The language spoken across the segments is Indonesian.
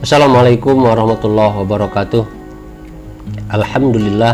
Assalamualaikum warahmatullahi wabarakatuh. Alhamdulillah.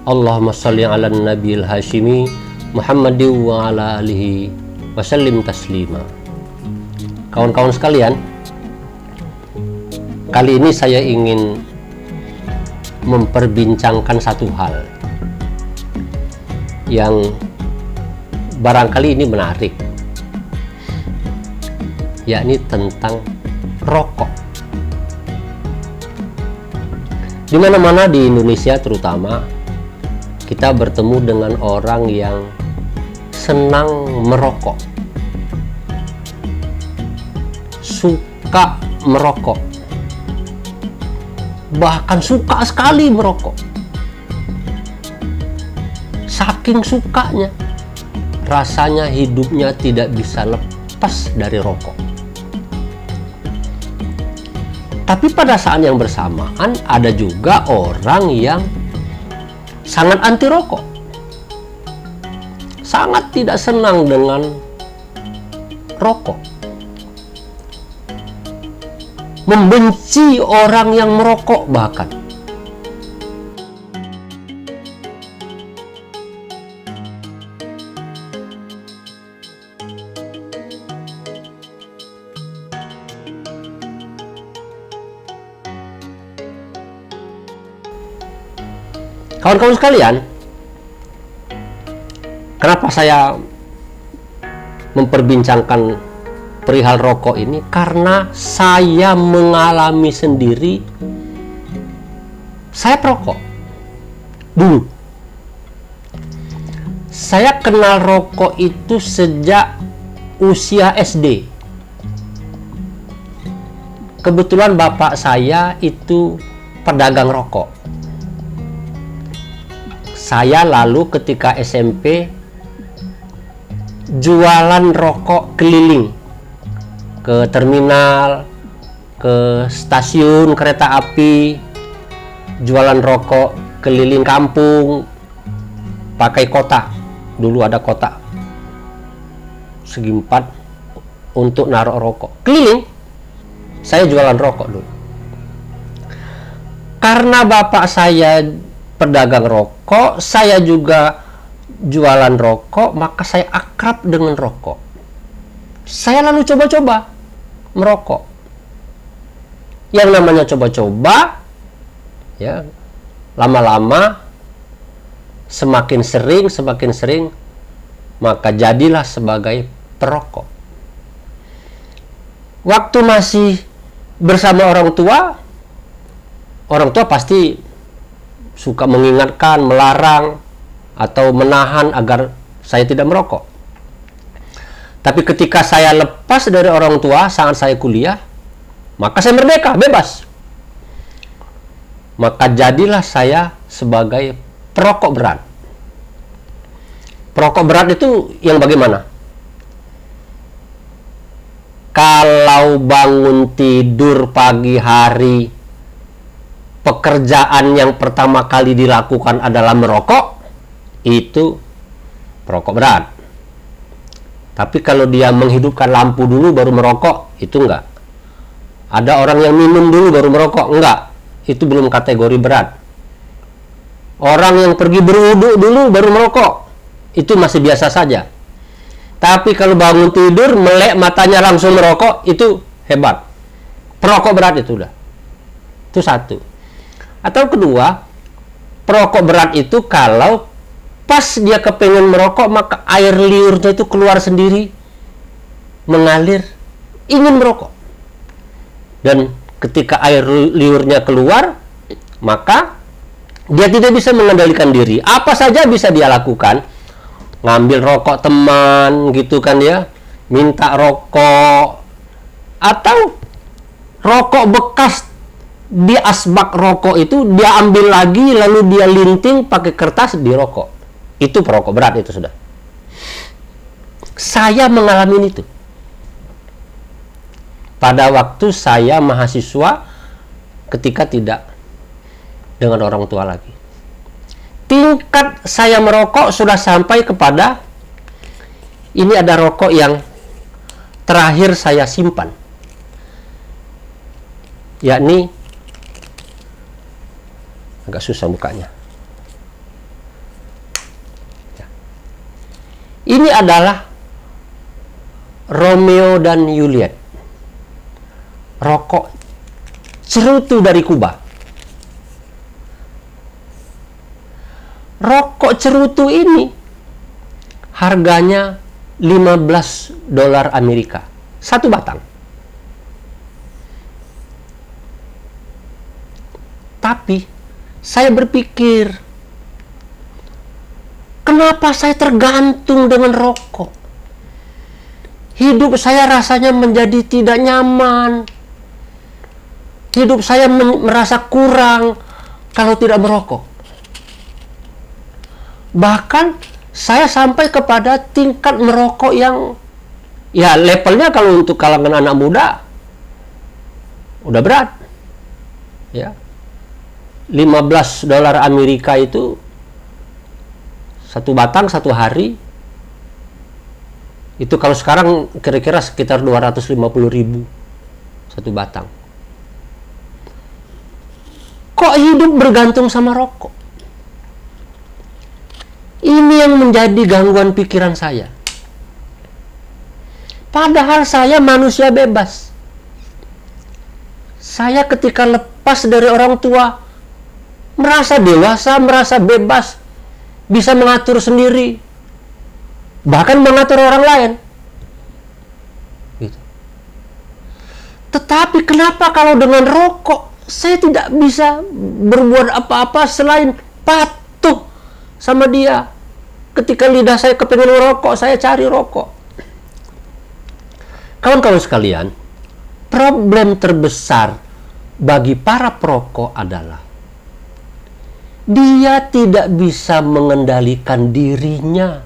Allahumma sholli ala nabiyil hashimi Muhammadin wa ala alihi wasallim taslima. Kawan-kawan sekalian, kali ini saya ingin memperbincangkan satu hal yang barangkali ini menarik, yakni tentang rokok. Di mana-mana di Indonesia terutama, kita bertemu dengan orang yang senang merokok, suka merokok, bahkan suka sekali merokok. Saking sukanya, rasanya hidupnya tidak bisa lepas dari rokok. Tapi pada saat yang bersamaan ada juga orang yang sangat anti rokok, sangat tidak senang dengan rokok, membenci orang yang merokok bahkan. Kawan-kawan sekalian, kenapa saya memperbincangkan perihal rokok ini? Karena saya mengalami sendiri. Saya perokok dulu. Saya kenal rokok itu sejak usia SD. Kebetulan bapak saya itu pedagang rokok. Saya lalu ketika SMP jualan rokok keliling ke terminal, ke stasiun kereta api, jualan rokok keliling kampung pakai kotak. Dulu ada kotak segi 4 untuk naruh rokok. Keliling, saya jualan rokok dulu. Karena bapak saya pedagang rokok, saya juga jualan rokok, maka saya akrab dengan rokok. Saya lalu coba-coba merokok. Yang namanya coba-coba, ya, lama-lama semakin sering, maka jadilah sebagai perokok. Waktu masih bersama orang tua pasti suka mengingatkan, melarang, atau menahan agar saya tidak merokok. Tapi ketika saya lepas dari orang tua saat saya kuliah, maka saya merdeka, bebas. Maka jadilah saya sebagai perokok berat. Perokok berat itu yang bagaimana? Kalau bangun tidur pagi hari, pekerjaan yang pertama kali dilakukan adalah merokok, itu perokok berat. Tapi kalau dia menghidupkan lampu dulu baru merokok, itu enggak. Ada orang yang minum dulu baru merokok, enggak. Itu belum kategori berat. Orang yang pergi berwudu dulu baru merokok, itu masih biasa saja. Tapi kalau bangun tidur, melek matanya langsung merokok, itu hebat. Perokok berat itu udah. Itu satu. Atau kedua, perokok berat itu kalau pas dia kepengen merokok, maka air liurnya itu keluar sendiri, mengalir, ingin merokok. Dan ketika air liurnya keluar, maka dia tidak bisa mengendalikan diri. Apa saja bisa dia lakukan. Ngambil rokok teman, gitu kan ya, minta rokok, atau rokok bekas di asbak rokok itu dia ambil lagi lalu dia linting pakai kertas di rokok. Itu perokok berat itu sudah. Saya mengalami itu pada waktu saya mahasiswa ketika tidak dengan orang tua lagi. Tingkat saya merokok sudah sampai kepada, ini ada rokok yang terakhir saya simpan. yakni agak susah bukanya. Ini adalah Romeo dan Juliet, rokok cerutu dari Kuba. Rokok cerutu ini harganya $15 Amerika satu batang. Tapi saya berpikir, kenapa saya tergantung dengan rokok? Hidup saya rasanya menjadi tidak nyaman. Hidup saya merasa kurang kalau tidak merokok. Bahkan saya sampai kepada tingkat merokok yang ya levelnya kalau untuk kalangan anak muda udah berat. Ya. $15 Amerika itu satu batang satu hari. Itu kalau sekarang kira-kira sekitar 250.000 satu batang. Kok hidup bergantung sama rokok? Ini yang menjadi gangguan pikiran saya. Padahal saya manusia bebas. Saya ketika lepas dari orang tua, merasa dewasa, merasa bebas, bisa mengatur sendiri, bahkan mengatur orang lain. Gitu. Tetapi kenapa kalau dengan rokok saya tidak bisa berbuat apa-apa selain patuh sama dia? Ketika lidah saya kepengen merokok, saya cari rokok. Kawan-kawan sekalian, problem terbesar bagi para perokok adalah dia tidak bisa mengendalikan dirinya.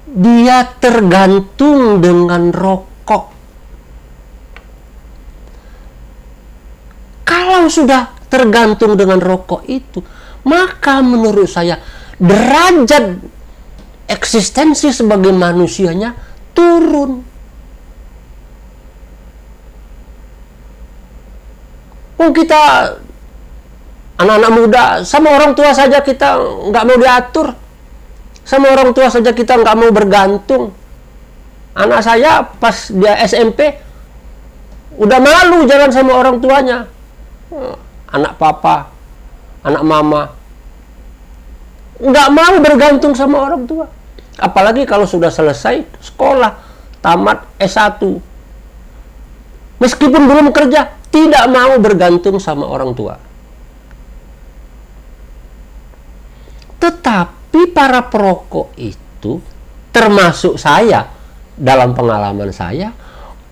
Dia tergantung dengan rokok. Kalau sudah tergantung dengan rokok itu, maka menurut saya derajat eksistensi sebagai manusianya turun. Kita anak-anak muda, sama orang tua saja kita nggak mau diatur, sama orang tua saja kita nggak mau bergantung. Anak saya pas dia SMP udah malu jalan sama orang tuanya, anak papa, anak mama, nggak mau bergantung sama orang tua. Apalagi kalau sudah selesai sekolah, tamat S1, meskipun belum kerja, tidak mau bergantung sama orang tua. Tetapi para perokok itu, termasuk saya, dalam pengalaman saya,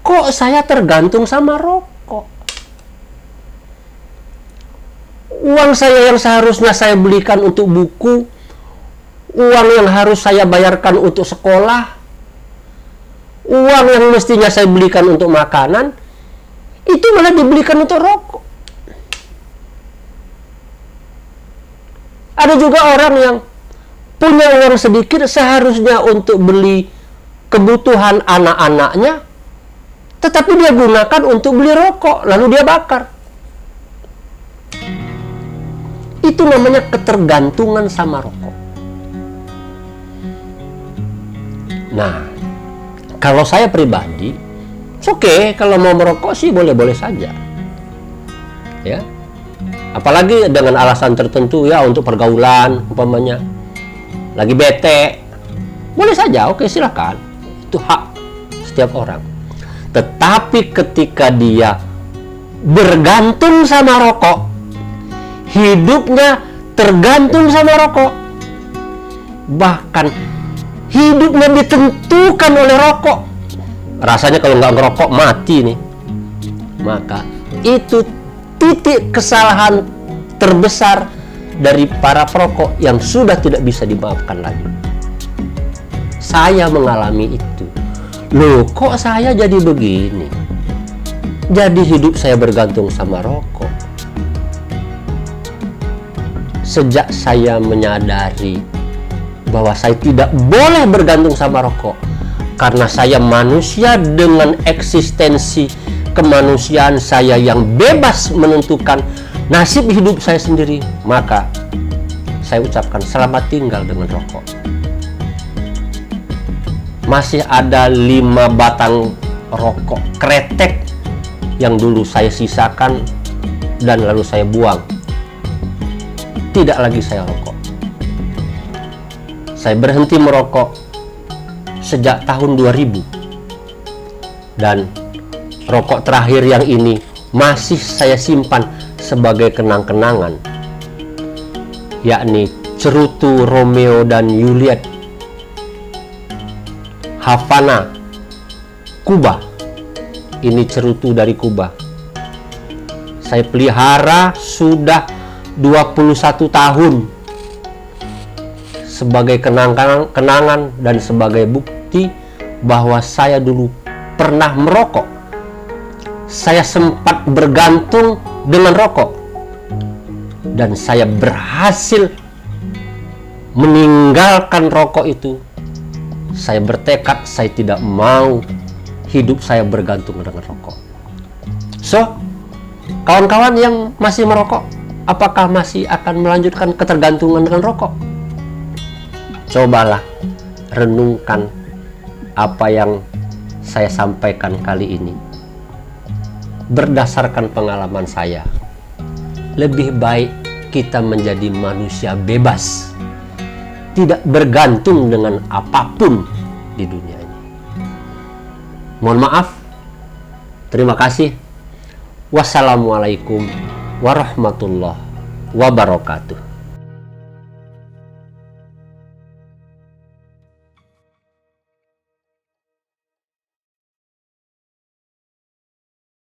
kok saya tergantung sama rokok? Uang saya yang seharusnya saya belikan untuk buku, uang yang harus saya bayarkan untuk sekolah, uang yang mestinya saya belikan untuk makanan, itu malah dibelikan untuk rokok. Ada juga orang yang punya uang sedikit, seharusnya untuk beli kebutuhan anak-anaknya, tetapi dia gunakan untuk beli rokok, lalu dia bakar. Itu namanya ketergantungan sama rokok. Nah, kalau saya pribadi, oke, kalau mau merokok sih boleh-boleh saja. Ya. Apalagi dengan alasan tertentu ya, untuk pergaulan umpamanya. Lagi bete. Boleh saja, oke, silakan. Itu hak setiap orang. Tetapi ketika dia bergantung sama rokok, hidupnya tergantung sama rokok, bahkan hidupnya ditentukan oleh rokok, rasanya kalau nggak ngerokok mati nih, maka itu titik kesalahan terbesar dari para perokok yang sudah tidak bisa dimaafkan lagi. Saya mengalami itu. Loh, kok saya jadi begini? Jadi hidup saya bergantung sama rokok. Sejak saya menyadari bahwa saya tidak boleh bergantung sama rokok, karena saya manusia dengan eksistensi kemanusiaan saya yang bebas menentukan nasib hidup saya sendiri, maka saya ucapkan selamat tinggal dengan rokok. Masih ada 5 batang rokok kretek yang dulu saya sisakan dan lalu saya buang. Tidak lagi saya rokok. Saya berhenti merokok sejak tahun 2000. Dan rokok terakhir yang ini masih saya simpan sebagai kenang-kenangan, yakni cerutu Romeo dan Juliet, Havana, Kuba. Ini cerutu dari Kuba. Saya pelihara sudah 21 tahun sebagai kenangan dan sebagai bukti bahwa saya dulu pernah merokok. Saya sempat bergantung dengan rokok dan saya berhasil meninggalkan rokok itu. Saya bertekad saya tidak mau hidup saya bergantung dengan rokok. So, kawan-kawan yang masih merokok, apakah masih akan melanjutkan ketergantungan dengan rokok? Cobalah renungkan apa yang saya sampaikan kali ini. Berdasarkan pengalaman saya, lebih baik kita menjadi manusia bebas, tidak bergantung dengan apapun di dunia ini. Mohon maaf. Terima kasih. Wassalamualaikum warahmatullahi wabarakatuh.